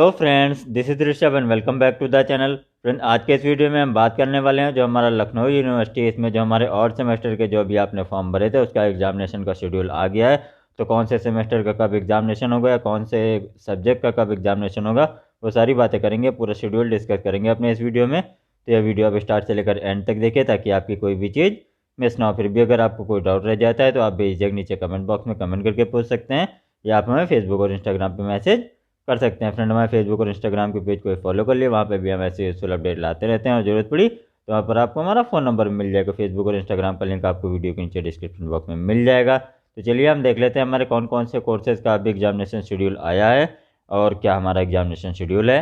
Hello friends, this is Rishabh and welcome back to the channel. Friend, आज के इस video में हम बात करने वाले हैं जो हमारा लखनऊ यूनिवर्सिटी, इसमें जो हमारे और सेमेस्टर के जो भी आपने फॉर्म भरे थे उसका एग्जामिनेशन का शेड्यूल आ गया है। तो कौन से सेमेस्टर का कब एग्जामिनेशन होगा या कौन से सब्जेक्ट का कब एग्जामिनेशन होगा, वो सारी बातें करेंगे, पूरा शेड्यूल डिस्कस करेंगे अपने इस वीडियो में। तो यह वीडियो आप स्टार्ट से लेकर एंड तक देखिए ताकि आपकी कोई भी चीज़ मिस ना हो। फिर भी अगर आपको कोई डाउट रह जाता है तो आप बेझिझक नीचे कमेंट बॉक्स में कमेंट करके पूछ सकते हैं या आप हमें फेसबुक और इंस्टाग्राम पर मैसेज कर सकते हैं। फ्रेंड, हमारे फेसबुक और इंस्टाग्राम के पेज को फॉलो कर लिए, वहाँ पे भी हम ऐसे यूजफुल अपडेट लाते रहते हैं और जरूरत पड़ी तो वहाँ पर आपको हमारा फ़ोन नंबर मिल जाएगा। फेसबुक और इंस्टाग्राम का लिंक आपको वीडियो के नीचे डिस्क्रिप्शन बॉक्स में मिल जाएगा। तो चलिए हम देख लेते हैं हमारे कौन कौन से कोर्सेज का अभी एग्जामिनेशन शेड्यूल आया है और क्या हमारा एग्जामिनेशन शेड्यूल है।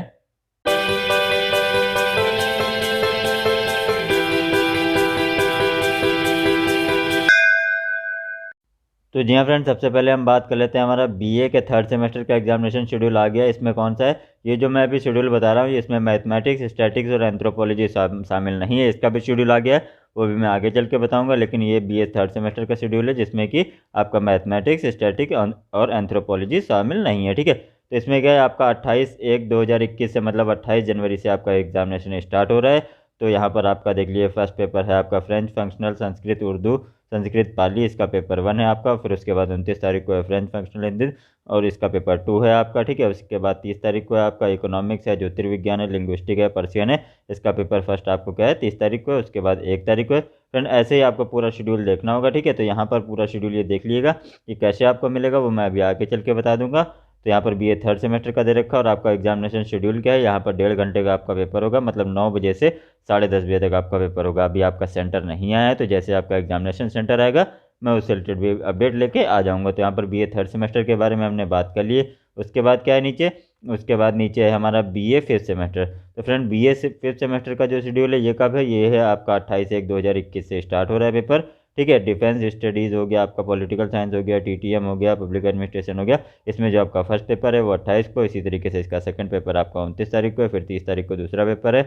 तो जी हाँ फ्रेंड, सबसे पहले हम बात कर लेते हैं हमारा बीए के थर्ड सेमेस्टर का एग्जामिनेशन शेड्यूल आ गया है। इसमें कौन सा है, ये जो मैं अभी शेड्यूल बता रहा हूँ इसमें मैथमेटिक्स, स्टैटिक्स और एंथ्रोपोलॉजी शामिल नहीं है। इसका भी शेड्यूल आ गया है, वो भी मैं आगे चल के बताऊंगा। लेकिन ये बीए थर्ड सेमेस्टर का शेड्यूल है जिसमें कि आपका मैथमेटिक्स, स्टैटिक और एंथ्रोपोलॉजी शामिल नहीं है। ठीक है, तो इसमें क्या है, आपका 28/1/2021 से मतलब 28 जनवरी से आपका एग्जामिनेशन स्टार्ट हो रहा है। तो यहाँ पर आपका देख लीजिए, फर्स्ट पेपर है आपका फ्रेंच फंक्शनल, संस्कृत उर्दू संस्कृत पाली, इसका पेपर 1 है आपका। फिर उसके बाद 29 तारीख को है फ्रेंच फंक्शनल हिंदी और इसका पेपर 2 है आपका। ठीक है, उसके बाद 30 तारीख को है आपका इकोनॉमिक्स है, ज्योतिर्विज्ञान है, लिंग्विस्टिक है, पर्शियन है, इसका पेपर फर्स्ट आपको क्या है 30 तारीख को है। उसके बाद 1 तारीख को है। फ्रेंड, ऐसे ही आपको पूरा शेड्यूल देखना होगा। ठीक है, तो यहाँ पर पूरा शेड्यूल ये देख लीजिएगा कि कैसे आपको मिलेगा, वो मैं अभी आगे चल के बता दूंगा। तो यहाँ पर बीए थर्ड सेमेस्टर का दे रखा है और आपका एग्जामिनेशन शेड्यूल क्या है, यहाँ पर 1.5 घंटे का आपका पेपर होगा, मतलब 9 बजे से 10:30 बजे तक आपका पेपर होगा। अभी आपका सेंटर नहीं आया है, तो जैसे आपका एग्जामिनेशन सेंटर आएगा मैं उससे रिलेटेड भी अपडेट लेके आ जाऊँगा। तो यहाँ पर बीए थर्ड सेमेस्टर के बारे में हमने बात कर ली। उसके बाद क्या है नीचे, उसके बाद नीचे है हमारा बीए फिफ्थ सेमेस्टर। तो फ्रेंड, बीए फिफ्थ सेमेस्टर का जो शेड्यूल है ये कब है, ये है आपका 28/1/2021 से स्टार्ट हो रहा है पेपर। ठीक है, डिफेंस स्टडीज़ हो गया, आपका पॉलिटिकल साइंस हो गया, टीटीएम हो गया, पब्लिक एडमिनिस्ट्रेशन हो गया। इसमें जो आपका फर्स्ट पेपर है वो 28 को, इसी तरीके से इसका सेकंड पेपर आपका 29 तारीख को है। फिर 30 तारीख को दूसरा पेपर है,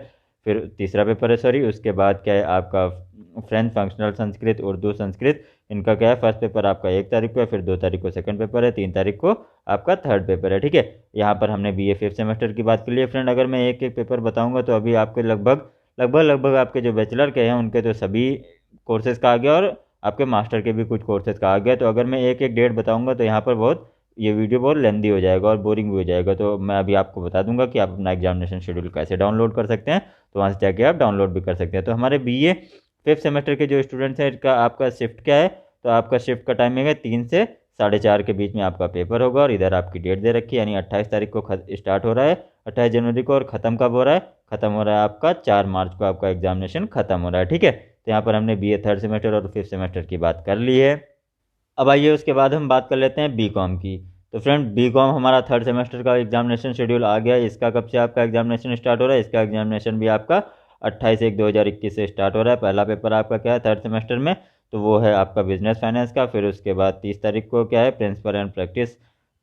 फिर तीसरा पेपर है सॉरी। उसके बाद क्या है आपका फ्रेंच फंक्शनल, संस्कृत उर्दू संस्कृत, इनका क्या है फर्स्ट पेपर आपका 1 तारीख को है, फिर 2 तारीख को सेकंड पेपर है, 3 तारीख को आपका थर्ड पेपर है। ठीक है, यहाँ पर हमने बीए फिफ्थ सेमेस्टर की बात कर ली है। फ्रेंड, अगर मैं एक एक पेपर बताऊंगा तो अभी आपके लगभग आपके जो बैचलर के हैं उनके तो सभी कोर्सेज का आ गया और आपके मास्टर के भी कुछ कोर्सेज का आ गया। तो अगर मैं एक एक डेट बताऊंगा तो यहाँ पर ये वीडियो बहुत लेंदी हो जाएगा और बोरिंग भी हो जाएगा। तो मैं अभी आपको बता दूंगा कि आप अपना एग्जामिनेशन शेड्यूल कैसे डाउनलोड कर सकते हैं, तो वहाँ से जाके आप डाउनलोड भी कर सकते हैं। तो हमारे बीए फिफ्थ सेमेस्टर के जो स्टूडेंट्स हैं इनका आपका शिफ्ट क्या है, तो आपका शिफ्ट का टाइमिंग है 3 से 4:30 के बीच में आपका पेपर होगा और इधर आपकी डेट दे रखी है, यानी 28 तारीख को स्टार्ट हो रहा है, 28 जनवरी को, और ख़त्म कब हो रहा है, ख़त्म हो रहा है आपका 4 मार्च को आपका एग्जामिनेशन खत्म हो रहा है। ठीक है, तो यहाँ पर हमने बीए थर्ड सेमेस्टर और फिफ्थ सेमेस्टर की बात कर ली है। अब आइए उसके बाद हम बात कर लेते हैं बीकॉम की। तो फ्रेंड, बीकॉम हमारा थर्ड सेमेस्टर का एग्जामिनेशन शेड्यूल आ गया है। इसका कब से आपका एग्जामिनेशन स्टार्ट हो रहा है, इसका एग्जामिनेशन भी आपका 28/1/2021 से स्टार्ट हो रहा है। पहला पेपर आपका क्या है थर्ड सेमेस्टर में, तो वो है आपका बिजनेस फाइनेंस का। फिर उसके बाद 30 तारीख को क्या है principle and practice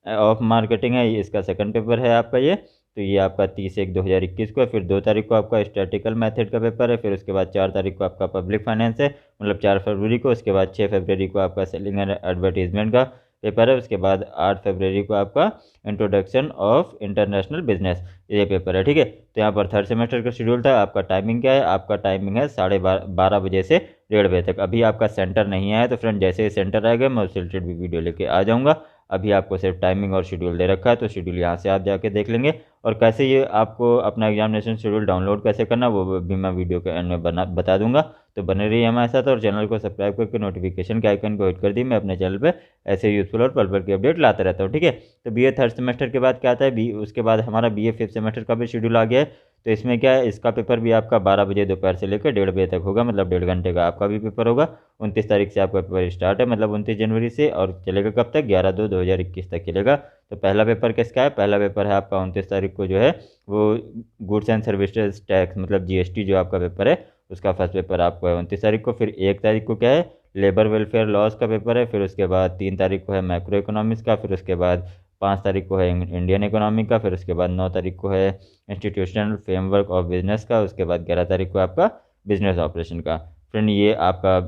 of marketing है, इसका सेकंड पेपर है आपका ये। तो ये आपका 30/1/2021 को है। फिर 2 तारीख को आपका स्टैटिकल मेथड का पेपर है। फिर उसके बाद 4 तारीख को आपका पब्लिक फाइनेंस है, मतलब 4 फरवरी को। उसके बाद 6 फरवरी को आपका सेलिंग एंड एडवर्टीजमेंट का पेपर है। उसके बाद 8 फरवरी को आपका इंट्रोडक्शन ऑफ इंटरनेशनल बिजनेस, ये पेपर है। ठीक है, तो यहाँ पर थर्ड सेमेस्टर का शेड्यूल था। आपका टाइमिंग क्या है, आपका टाइमिंग है 12:30 बजे से 1:30 बजे तक। अभी आपका सेंटर नहीं आया, तो फ्रेंड जैसे ही सेंटर आएगा मैं उससे रिलेटेड भी वीडियो लेके आ जाऊँगा। अभी आपको सिर्फ टाइमिंग और शेड्यूल दे रखा है, तो शेड्यूल यहाँ से आप जाके देख लेंगे। और कैसे ये आपको अपना एग्जामिनेशन शेड्यूल डाउनलोड कैसे करना वो भी मैं वीडियो के एंड में बता दूंगा। तो बने रहिए हमारे साथ और चैनल को सब्सक्राइब करके नोटिफिकेशन के आइकन को हिट कर दी। मैं अपने चैनल पे ऐसे यूजफुल और पल की अपडेट लाता रहता हूँ। ठीक है, तो बीए थर्ड सेमेस्टर के बाद क्या आता है, उसके बाद हमारा बीए फिफ्थ सेमेस्टर का भी शेड्यूल आ गया है। तो इसमें क्या है, इसका पेपर भी आपका 12 बजे दोपहर से लेकर 1:30 बजे तक होगा, मतलब 1.5 घंटे का आपका भी पेपर होगा। 29 तारीख से आपका पेपर स्टार्ट है, मतलब 29 जनवरी से, और चलेगा कब तक, 11/2/2021 तक चलेगा। तो पहला पेपर किसका है, पहला पेपर है आपका 29 तारीख को जो है वो गुड्स एंड सर्विसेज टैक्स, मतलब जीएसटी जो आपका पेपर है उसका फर्स्ट पेपर आपको है 29 तारीख को। फिर 1 तारीख को क्या है, लेबर वेलफेयर लॉज का पेपर है। फिर उसके बाद 3 तारीख को है मैक्रो इकोनॉमिक्स का। फिर उसके बाद 5 तारीख को है इंडियन इकोनॉमी का। फिर उसके बाद 9 तारीख को है इंस्टीट्यूशनल फ्रेमवर्क ऑफ बिजनेस का। उसके बाद 11 तारीख को आपका बिजनेस ऑपरेशन का। फ्रेंड, ये आपका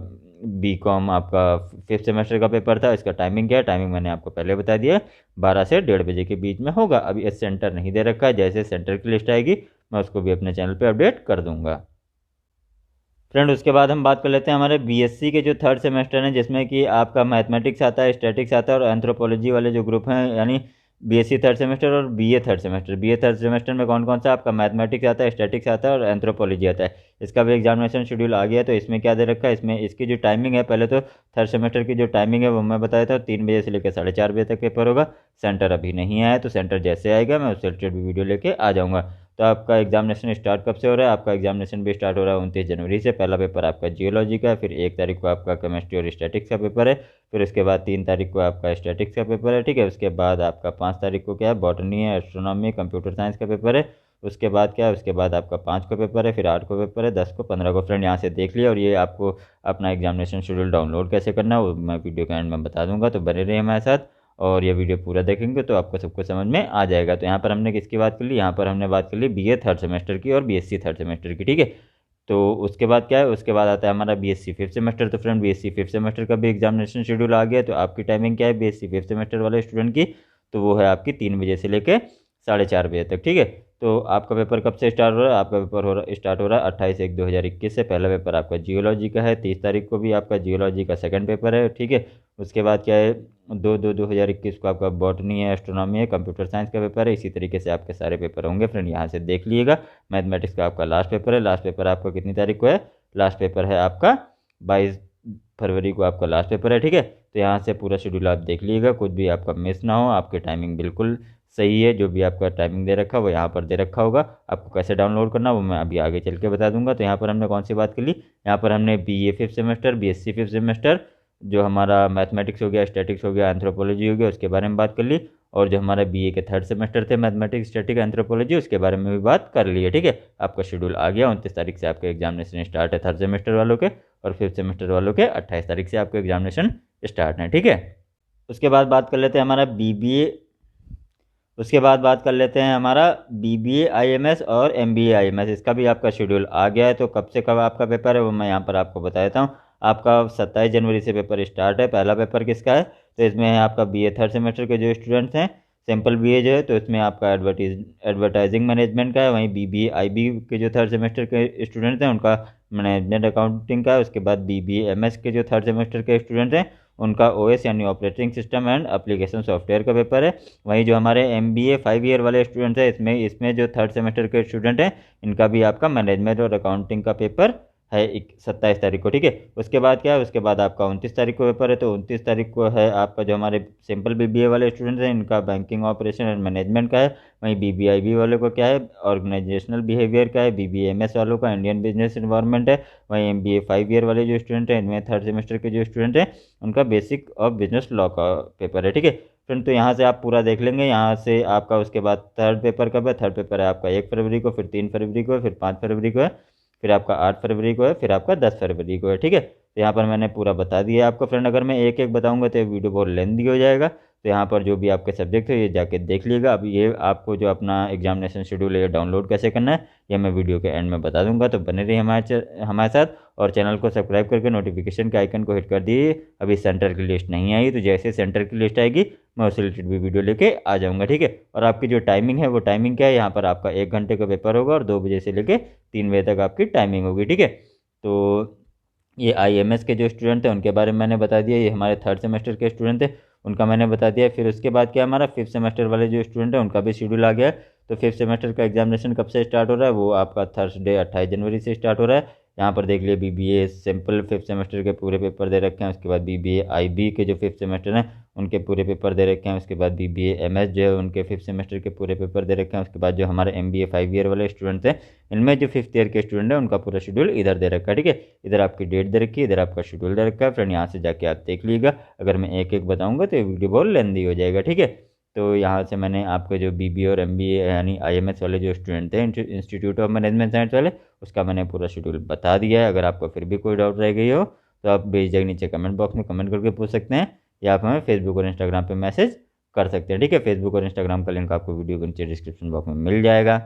बीकॉम आपका 5th सेमेस्टर का पेपर था। इसका टाइमिंग क्या है, टाइमिंग मैंने आपको पहले बता दिया है, 12 से 1:30 बजे के बीच में होगा। अभी इस सेंटर नहीं दे रखा है, जैसे सेंटर की लिस्ट आएगी मैं उसको भी अपने चैनल पे अपडेट कर दूंगा। फ्रेंड उसके बाद हम बात कर लेते हैं हमारे बीएससी के जो 3rd सेमेस्टर हैं, जिसमें कि आपका मैथमेटिक्स आता है, स्टैटिक्स आता है और एंथ्रोपोलॉजी वाले जो ग्रुप हैं, यानी बीएससी 3rd सेमेस्टर और BA 3rd semester. BA 3rd semester में कौन कौन सा आपका मैथमेटिक्स आता है, स्टैटिक्स आता है और एंथ्रोपोलॉजी आता है। इसका भी एग्जामिनेशन शेड्यूल आ गया है। तो इसमें क्या दे रखा है, इसमें इसकी जो टाइमिंग है, पहले तो 3rd सेमेस्टर की जो टाइमिंग है वो मैं बताया था, 3 बजे से लेकर 4:30 बजे तक पेपर होगा। सेंटर अभी नहीं आया है, तो सेंटर जैसे आएगा मैं उससे रिलेटेड भी वीडियो लेके आ जाऊँगा। तो आपका एग्जामिनेशन स्टार्ट कब से हो रहा है, आपका एग्जामिनेशन भी स्टार्ट हो रहा है 29 जनवरी से। पहला पेपर आपका जियोलॉजी का है, फिर 1 तारीख को आपका केमिस्ट्री और स्टैटिक्स का पेपर है, फिर उसके बाद 3 तारीख को आपका स्टैटिक्स का पेपर है, ठीक है। उसके बाद आपका 5 तारीख को क्या है, बॉटनी है, एस्ट्रोनॉमी, कंप्यूटर साइंस का पेपर है। उसके बाद क्या है, उसके बाद आपका 5 को पेपर है, फिर 8 को पेपर है, 10 को, 15 को। फ्रेंड यहाँ से देख लिया। और ये आपको अपना एग्जामिनेशन शेड्यूल डाउनलोड कैसे करना है वो मैं वीडियो के एंड में बता दूंगा, तो बने रहिए हमारे साथ। और ये वीडियो पूरा देखेंगे तो आपको सबको समझ में आ जाएगा। तो यहाँ पर हमने किसकी बात कर ली, यहाँ पर हमने बात कर ली बीए 3rd सेमेस्टर की और बीएससी 3rd सेमेस्टर की, ठीक है। तो उसके बाद क्या है, उसके बाद आता है हमारा बीएससी 5th सेमेस्टर। तो फ्रेंड बीएससी 5th सेमेस्टर का भी एग्जामिनेशन शेड्यूल आ गया। तो आपकी टाइमिंग क्या है बीएससी 5th सेमेस्टर वाले स्टूडेंट की, तो वो है आपकी 3 बजे से लेकर 4:30 बजे तक, ठीक है। तो आपका पेपर कब से स्टार्ट हो रहा है, आपका पेपर स्टार्ट हो रहा है 28/1/2021 से। पहला पेपर आपका जियोलॉजी का है, 30 तारीख को भी आपका जियोलॉजी का सेकंड पेपर है, ठीक है। उसके बाद क्या है, 2/2/2021 को आपका बॉटनी है, एस्ट्रोनॉमी है, कंप्यूटर साइंस का पेपर है। इसी तरीके से आपके सारे पेपर होंगे। फ्रेंड यहाँ से देख लीजिएगा, मैथमेटिक्स का आपका लास्ट पेपर है। लास्ट पेपर आपका कितनी तारीख को है, लास्ट पेपर है आपका 22 फरवरी को आपका लास्ट पेपर है, ठीक है। तो यहाँ से पूरा शेड्यूल आप देख लीजिएगा, कुछ भी आपका मिस ना हो। आपकी टाइमिंग बिल्कुल सही है, जो भी आपका टाइमिंग दे रखा है वो यहाँ पर दे रखा होगा। आपको कैसे डाउनलोड करना वो मैं अभी आगे चल के बता दूंगा। तो यहाँ पर हमने कौन सी बात कर ली, यहाँ पर हमने BA 5th semester, BSc 5th semester, जो हमारा मैथमेटिक्स हो गया, स्टैटिक्स हो गया, एंथ्रोपोलॉजी हो गया, उसके बारे में बात कर ली। और जो हमारे बीए के 3rd सेमेस्टर थे, मैथमेटिक्स, स्टैटिक, एंथ्रोपोलॉजी, उसके बारे में भी बात कर ली है, ठीक है। आपका शेड्यूल आ गया, 29 तारीख से आपके एग्जामिनेशन स्टार्ट है 3rd सेमेस्टर वालों के, और 5th सेमेस्टर वालों के 28 तारीख से आपके एग्जामिनेशन स्टार्ट है, ठीक है। उसके बाद बात कर लेते हैं हमारा बीबीए, उसके बाद बात कर लेते हैं हमारा बीबीए आईएमएस और एमबीए आईएमएस। इसका भी आपका शेड्यूल आ गया है। तो कब से कब आपका पेपर है वो मैं यहाँ पर आपको बता देता हूँ। आपका 27 जनवरी से पेपर स्टार्ट है। पहला पेपर किसका है, तो इसमें है आपका बीए 3rd सेमेस्टर के जो स्टूडेंट्स हैं, सिंपल बीए जो है, तो इसमें आपका एडवर्टाइजिंग मैनेजमेंट का है। वहीं बीबीए आईबी के जो 3rd सेमेस्टर के स्टूडेंट्स हैं उनका मैनेजमेंट अकाउंटिंग का है। उसके बाद बीबीए एमएस के जो 3rd सेमेस्टर के स्टूडेंट हैं उनका ओएस यानी operating system and application software का पेपर है। वहीं जो हमारे एमबीए 5 ईयर वाले स्टूडेंट्स हैं, इसमें जो 3rd सेमेस्टर के स्टूडेंट हैं इनका भी आपका मैनेजमेंट और अकाउंटिंग का पेपर है 27 तारीख को, ठीक है। उसके बाद क्या है, उसके बाद आपका 29 तारीख को पेपर है। तो 29 तारीख को है आपका जो हमारे सिंपल बीबीए वाले स्टूडेंट्स हैं इनका बैंकिंग ऑपरेशन एंड मैनेजमेंट का है। वहीं बीबीआईबी वालों को क्या है, ऑर्गेनाइजेशनल बिहेवियर का है। बीबीएमएस वालों का इंडियन बिजनेस इन्वायरमेंट है। वहीं एमबीए 5 ईयर वाले जो स्टूडेंट हैं इनमें 3rd सेमेस्टर के जो स्टूडेंट हैं उनका बेसिक ऑफ बिजनेस लॉ का पेपर है, ठीक है फ्रेंड। तो यहाँ से आप पूरा देख लेंगे। यहाँ से आपका उसके बाद 3rd पेपर कब है, 3rd पेपर है आपका 1 फरवरी को, फिर 3 फरवरी को है, फिर 5 फरवरी को है, फिर आपका 8 फरवरी को है, फिर आपका 10 फरवरी को है, ठीक है। तो यहाँ पर मैंने पूरा बता दिया आपको फ्रेंड। अगर मैं एक एक बताऊंगा तो ये वीडियो बहुत लेंदी हो जाएगा। तो यहाँ पर जो भी आपके सब्जेक्ट है ये जाके देख लीजिएगा। अब ये आपको जो अपना एग्जामिनेशन शेड्यूल है ये डाउनलोड कैसे करना है ये मैं वीडियो के एंड में बता दूंगा। तो बने रहिए हमारे साथ, और चैनल को सब्सक्राइब करके नोटिफिकेशन के आइकन को हिट कर दीजिए। अभी सेंटर की लिस्ट नहीं आई, तो जैसे सेंटर की लिस्ट आएगी मैं उससे रिलेटेड भी वीडियो लेके आ जाऊँगा, ठीक है। और आपकी जो टाइमिंग है वो टाइमिंग क्या है, यहाँ पर आपका 1 घंटे का पेपर होगा और 2 बजे से लेकर 3 बजे तक आपकी टाइमिंग होगी, ठीक है। तो ये आईएमएस के जो स्टूडेंट थे उनके बारे में मैंने बता दिया। ये हमारे 3rd सेमेस्टर के स्टूडेंट थे उनका मैंने बता दिया। फिर उसके बाद क्या हमारा 5th सेमेस्टर वाले जो स्टूडेंट हैं उनका भी शेड्यूल आ गया है। तो 5th सेमेस्टर का एग्जामिनेशन कब से स्टार्ट हो रहा है, वो आपका थर्सडे 28 जनवरी से स्टार्ट हो रहा है। यहाँ पर देख लिए बीबीए सिंपल 5th सेमेस्टर के पूरे पेपर दे रखे हैं। उसके बाद बीबीए आईबी के जो 5th सेमेस्टर हैं उनके पूरे पेपर दे रखे हैं। उसके बाद बीबीए एमएस जो है उनके 5th सेमेस्टर के पूरे पेपर दे रखे हैं। उसके बाद जो हमारे एमबीए 5 ईयर वाले स्टूडेंट्स हैं इनमें जो 5th ईयर के स्टूडेंट हैं उनका पूरा शेड्यूल इधर दे रखा है, ठीक है। इधर आपकी डेट दे रखी है, इधर आपका शेड्यूल दे रखा है फ्रेंड। यहाँ से जाके आप देख लीजिएगा। अगर मैं एक एक बताऊँगा तो ये वीडियो बहुत लेंदी हो जाएगा, ठीक है। तो यहाँ से मैंने आपके जो बीबीए और एमबीए यानी आईएमएस वाले जो स्टूडेंट थे इंस्टीट्यूट ऑफ मैनेजमेंट साइंस वाले, उसका मैंने पूरा शेड्यूल बता दिया है। अगर आपको फिर भी कोई डाउट रह गई हो तो आप बेझिझक नीचे कमेंट बॉक्स में कमेंट करके पूछ सकते हैं, या आप हमें फेसबुक और इंस्टाग्राम पे मैसेज कर सकते हैं, ठीक है। फेसबुक और इंस्टाग्राम का लिंक आपको वीडियो के नीचे डिस्क्रिप्शन बॉक्स में मिल जाएगा।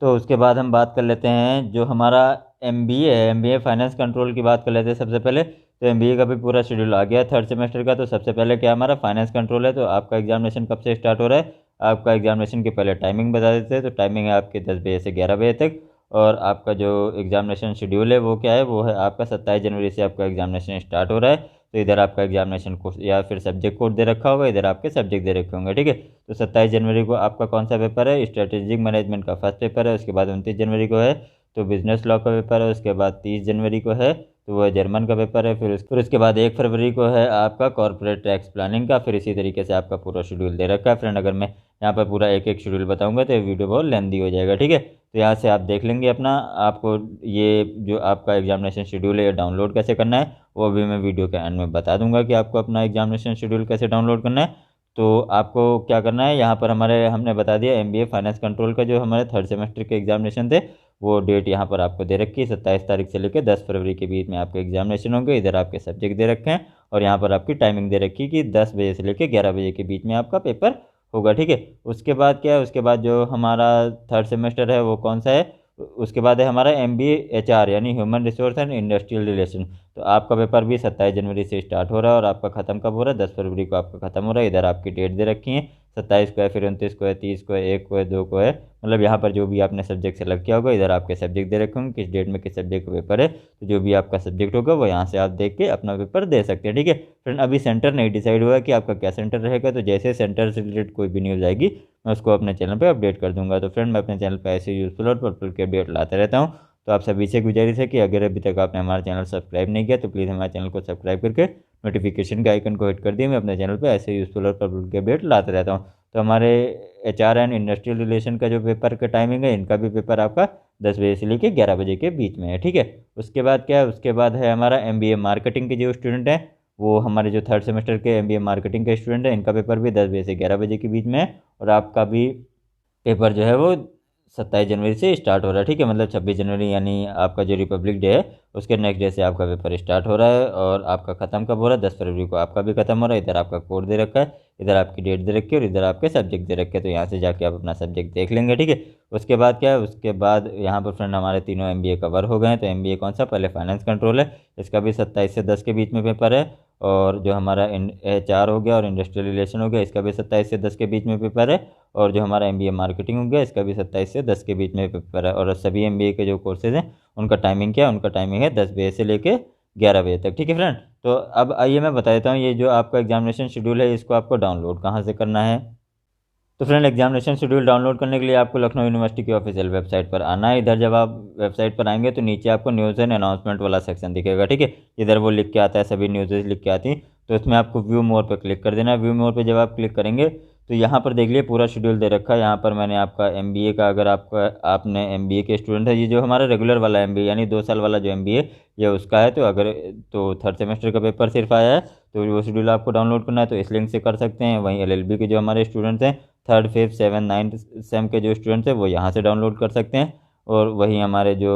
तो उसके बाद हम बात कर लेते हैं जो हमारा MBA है, MBA फाइनेंस कंट्रोल की बात कर लेते हैं सबसे पहले। तो MBA का भी पूरा शेड्यूल आ गया है थर्ड सेमेस्टर का। तो सबसे पहले क्या हमारा फाइनेंस कंट्रोल है। तो आपका एग्जामिनेशन कब से स्टार्ट हो रहा है, आपका एग्जामिनेशन की पहले टाइमिंग बता देते हैं। तो टाइमिंग है आपकी 10 बजे से 11 बजे तक। और आपका जो एग्जामिनेशन शेड्यूल है वो क्या है, वो है आपका 27 जनवरी से आपका एग्जामिनेशन स्टार्ट हो रहा है। तो इधर आपका एग्जामिनेशन कोर्स या फिर सब्जेक्ट कोड दे रखा होगा, इधर आपके सब्जेक्ट दे रखे होंगे, ठीक है। तो 27 जनवरी को आपका कौन सा पेपर है, स्ट्रेटेजिक मैनेजमेंट का फर्स्ट पेपर है। उसके बाद 29 जनवरी को है तो बिजनेस लॉ का पेपर है। उसके बाद 30 जनवरी को है तो वो जर्मन का पेपर है। फिर उसके बाद 1 फरवरी को है आपका कॉर्पोरेट टैक्स प्लानिंग का। फिर इसी तरीके से आपका पूरा शेड्यूल दे रखा है फ्रेंड। अगर मैं यहाँ पर पूरा एक एक शेड्यूल बताऊंगा तो ये वीडियो बहुत लेंदी हो जाएगा, ठीक है। तो यहाँ से आप देख लेंगे अपना, आपको ये जो आपका एग्जामिनेशन शेड्यूल है ये डाउनलोड कैसे करना है वो भी मैं वीडियो के एंड में बता दूंगा कि आपको अपना एग्जामिनेशन शेड्यूल कैसे डाउनलोड करना है। तो आपको क्या करना है, यहाँ पर हमारे हमने बता दिया MBA फाइनेंस कंट्रोल का जो हमारे थर्ड सेमेस्टर के एग्जामिनेशन थे वो डेट यहाँ पर आपको दे रखी है। 27 तारीख से लेकर 10 फरवरी के बीच में आपके एग्जामिनेशन होंगे। इधर आपके सब्जेक्ट दे रखे हैं और यहाँ पर आपकी टाइमिंग दे रखी है कि 10 बजे से लेकर 11 बजे के बीच में आपका पेपर होगा, ठीक है। उसके बाद क्या है, उसके बाद जो हमारा थर्ड सेमेस्टर है वो कौन सा है, उसके बाद है हमारा MBA HR यानी human resource and industrial relation. तो आपका पेपर भी 27 जनवरी से स्टार्ट हो रहा है और आपका ख़त्म कब हो रहा है, 10 फरवरी को आपका ख़त्म हो रहा है। इधर आपकी डेट दे रखी है, 27 को है, फिर 29 को है, 30 को है, 1 को है, 2 को है। मतलब यहाँ पर जो भी आपने सब्जेक्ट सेलेक्ट किया होगा, इधर आपके सब्जेक्ट दे रखे होंगे किस डेट में किस सब्जेक्ट का पेपर है। तो जो भी आपका सब्जेक्ट होगा वो यहाँ से आप देख के अपना पेपर दे सकते हैं, ठीक है फ्रेंड। अभी सेंटर नहीं डिसाइड हुआ है कि आपका क्या सेंटर रहेगा। तो जैसे सेंटर से रिलेटेड कोई भी न्यूज़ आएगी मैं उसको अपने चैनल पर अपडेट कर दूंगा। तो फ्रेंड मैं अपने चैनल पर ऐसे यूजफुल और पर्पल के अपडेट लाते रहता हूँ। तो आप सभी से गुजारिश है कि अगर अभी तक आपने हमारा चैनल सब्सक्राइब नहीं किया तो प्लीज़ हमारे चैनल को सब्सक्राइब करके नोटिफिकेशन के आइकन को हिट कर दिए। मैं अपने चैनल पे ऐसे यूजफुल और पर्पल के अपडेट लाते रहता हूँ। तो हमारे HR एंड इंडस्ट्रियल रिलेशन का जो पेपर का टाइमिंग है, इनका भी पेपर आपका 10 बजे से लेकर 11 बजे के बीच में है, ठीक है। उसके बाद क्या है, उसके बाद है हमारा MBA मार्केटिंग के जो स्टूडेंट हैं वो हमारे जो थर्ड सेमेस्टर के MBA मार्केटिंग के स्टूडेंट हैं, इनका पेपर भी 10 बजे से 11 बजे के बीच में है। और आपका भी पेपर जो है वो 27 जनवरी से स्टार्ट हो रहा है, ठीक है। मतलब 26 जनवरी यानी आपका जो रिपब्लिक डे है उसके नेक्स्ट डे से आपका पेपर स्टार्ट हो रहा है। और आपका ख़त्म कब हो रहा है, 10 फरवरी को आपका भी ख़त्म हो रहा है। इधर आपका कोड दे रखा है, इधर आपकी डेट दे रखी है और इधर आपके सब्जेक्ट दे रखे हैं। तो यहाँ से जाके आप अपना सब्जेक्ट देख लेंगे, ठीक है। उसके बाद क्या है, उसके बाद यहाँ पर फ्रेंड हमारे तीनों MBA कवर हो गए हैं। तो MBA कौन सा, पहले फाइनेंस कंट्रोल है, इसका भी 27 से 10 के बीच में पेपर है। और जो हमारा HR हो गया और इंडस्ट्रियल रिलेशन हो गया, इसका भी 27 से 10 के बीच में पेपर है। और जो हमारा MBA मार्केटिंग हो गया, इसका भी 27 से 10 के बीच में पेपर है। और सभी MBA के जो कोर्सेज हैं उनका टाइमिंग क्या है, उनका टाइमिंग है 10 बजे से लेके 11 बजे तक, ठीक है फ्रेंड। तो अब आइए मैं बता देता हूँ ये जो आपका एग्जामिनेशन शेड्यूल है इसको आपको डाउनलोड कहाँ से करना है। तो फ्रेंड एग्जामिनेशन शेड्यूल डाउनलोड करने के लिए आपको लखनऊ यूनिवर्सिटी की ऑफिशियल वेबसाइट पर आना है। इधर जब आप वेबसाइट पर आएंगे तो नीचे आपको न्यूज़ एंड अनाउंसमेंट वाला सेक्शन दिखेगा, ठीक है। इधर वो लिख के आता है, सभी न्यूज़ लिख के आती हैं। तो इसमें आपको व्यू मोर पर क्लिक कर देना है। व्यू मोर पर जब आप क्लिक करेंगे तो यहाँ पर देख लिए पूरा शेड्यूल दे रखा है। यहाँ पर मैंने आपका MBA का, अगर आपने MBA के स्टूडेंट है, ये जो हमारा रेगुलर वाला MBA यानी 2 साल वाला जो MBA ये उसका है। तो अगर तो थर्ड सेमेस्टर का पेपर सिर्फ आया है तो वो शेड्यूल आपको डाउनलोड करना है तो इस लिंक से कर सकते हैं। वहीं LLB के जो हमारे स्टूडेंट्स हैं, third fifth seven ninth same के जो स्टूडेंट्स हैं वो यहाँ से डाउनलोड कर सकते हैं। और वहीं हमारे जो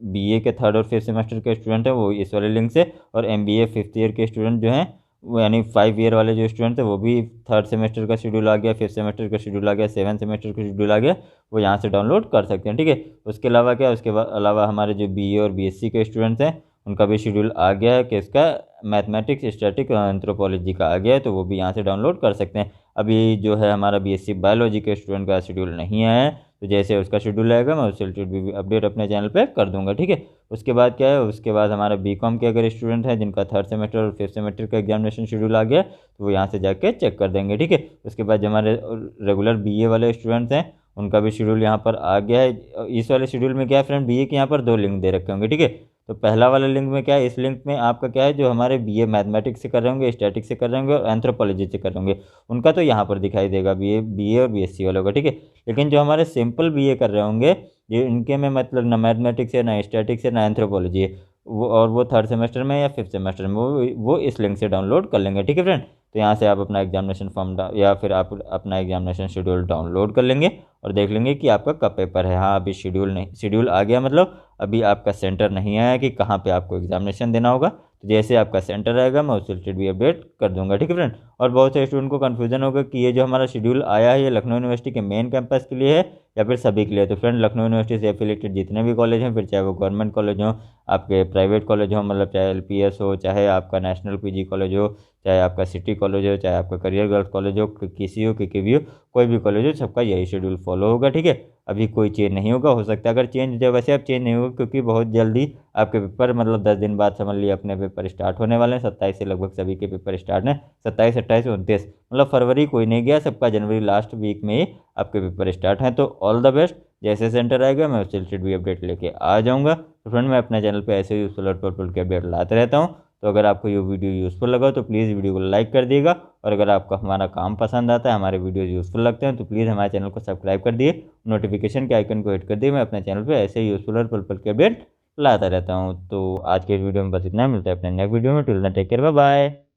BA के थर्ड और फिफ्थ सेमेस्टर के स्टूडेंट हैं वो इस वाले लिंक से, और MBA फिफ्थ ईयर के स्टूडेंट जो हैं वो यानी 5 ईयर वाले जो स्टूडेंट थे वो भी थर्ड सेमेस्टर का शेड्यूल आ गया, फिफ्थ सेमेस्टर का शेड्यूल आ गया, सेवन सेमेस्टर का शेड्यूल आ गया, वो यहाँ से डाउनलोड कर सकते हैं, ठीक है। उसके अलावा क्या, उसके अलावा हमारे जो BA और BSc के स्टूडेंट्स हैं उनका भी शेड्यूल आ गया है कि इसका मैथमेटिक्स, स्टैटिक और एंथ्रोपोलॉजी का आ गया है, तो वो भी यहाँ से डाउनलोड कर सकते हैं। अभी जो है हमारा BSc बायोलॉजी के स्टूडेंट का शेड्यूल नहीं आया है, तो जैसे उसका शेड्यूल आएगा मैं उससे रिलेटेड भी अपडेट अपने चैनल पे कर दूंगा, ठीक है। उसके बाद क्या है, उसके बाद हमारा BCom के अगर स्टूडेंट हैं जिनका थर्ड सेमेस्टर और फिफ्थ सेमेस्टर का एग्जामिनेशन शेड्यूल आ गया तो वो यहाँ से जाके चेक कर देंगे, ठीक है। उसके बाद जो हमारे रेगुलर BA वाले स्टूडेंट्स हैं उनका भी शेड्यूल यहाँ पर आ गया है। इस वाले शेड्यूल में क्या है फ्रेंड, BA के यहाँ पर 2 लिंक दे रखे होंगे, ठीक है। तो पहला वाला लिंक में क्या है, इस लिंक में आपका क्या है, जो हमारे BA मैथमेटिक्स से कर रहे होंगे, स्टैटिक्स से कर रहे होंगे और एंथ्रोपोलॉजी से कर रहे होंगे उनका तो यहाँ पर दिखाई देगा BA और BSc वालों का, ठीक है। लेकिन जो हमारे सिंपल BA कर रहे होंगे ये इनके में मतलब ना मैथमेटिक्स है, ना स्टैटिक्स है, ना एंथ्रोपोलॉजी है, वो और वो थर्ड सेमेस्टर में या फिफ्थ सेमेस्टर में वो इस लिंक से डाउनलोड कर लेंगे, ठीक है फ्रेंड। तो यहाँ से आप अपना एग्जामिनेशन फॉर्म या फिर आप अपना एग्जामिनेशन शेड्यूल डाउनलोड कर लेंगे और देख लेंगे कि आपका कब पेपर है। हाँ, अभी शेड्यूल नहीं, शेड्यूल आ गया मतलब अभी आपका सेंटर नहीं आया कि कहाँ पे आपको एग्जामिनेशन देना होगा। तो जैसे आपका सेंटर आएगा मैं उस रिलेटेड भी अपडेट कर दूंगा, ठीक है फ्रेंड। और बहुत से स्टूडेंट को कन्फ्यूजन होगा कि ये जो हमारा शेड्यूल आया है ये लखनऊ यूनिवर्सिटी के मेन कैंपस के लिए है या फिर सभी के लिए। तो फ्रेंड, लखनऊ यूनिवर्सिटी से एफिलेटेड जितने भी कॉलेज हैं, फिर चाहे वो गवर्नमेंट कॉलेज हो, आपके प्राइवेट कॉलेज हो, मतलब चाहे LPS हो, चाहे आपका नेशनल PG कॉलेज हो, चाहे आपका सिटी कॉलेज हो, चाहे आपका करियर गर्ल्स कॉलेज हो, किसी हो कि भी हो, कोई भी कॉलेज हो, सबका यही शेड्यूल फॉलो होगा, ठीक है। अभी कोई चेंज नहीं होगा, हो सकता है अगर चेंज हो जाए, वैसे अब चेंज नहीं होगा क्योंकि बहुत जल्दी आपके पेपर, मतलब 10 दिन बाद समझ लिए अपने पेपर स्टार्ट होने वाले हैं। 27 से लगभग सभी के पेपर स्टार्ट हैं, 27, 28, 29, मतलब फरवरी कोई नहीं गया, सबका जनवरी लास्ट वीक में ही आपके पेपर स्टार्ट हैं। तो ऑल द बेस्ट, जैसे सेंटर आएगा मैं उससे रिलेटेड भी अपडेट लेके आ जाऊँगा। तो फ्रेंड, मैं अपने चैनल पर ऐसे यूजफुल और पर्पल के अपडेट लाते रहता हूँ। तो अगर आपको ये वीडियो यूज़फुल लगा तो प्लीज़ वीडियो को लाइक कर दिएगा, और अगर आपको हमारा काम पसंद आता है, हमारे वीडियोज़ यूज़फुल लगते हैं, तो प्लीज़ हमारे चैनल को सब्सक्राइब कर दिए, नोटिफिकेशन के आइकन को हिट कर दिए। मैं अपने चैनल पे ऐसे ही यूज़फुल और पल के अपडेट लाता रहता हूँ। तो आज के वीडियो में बस इतना, मिलता है अपने नेक्स्ट वीडियो में। Till then take care, bye bye.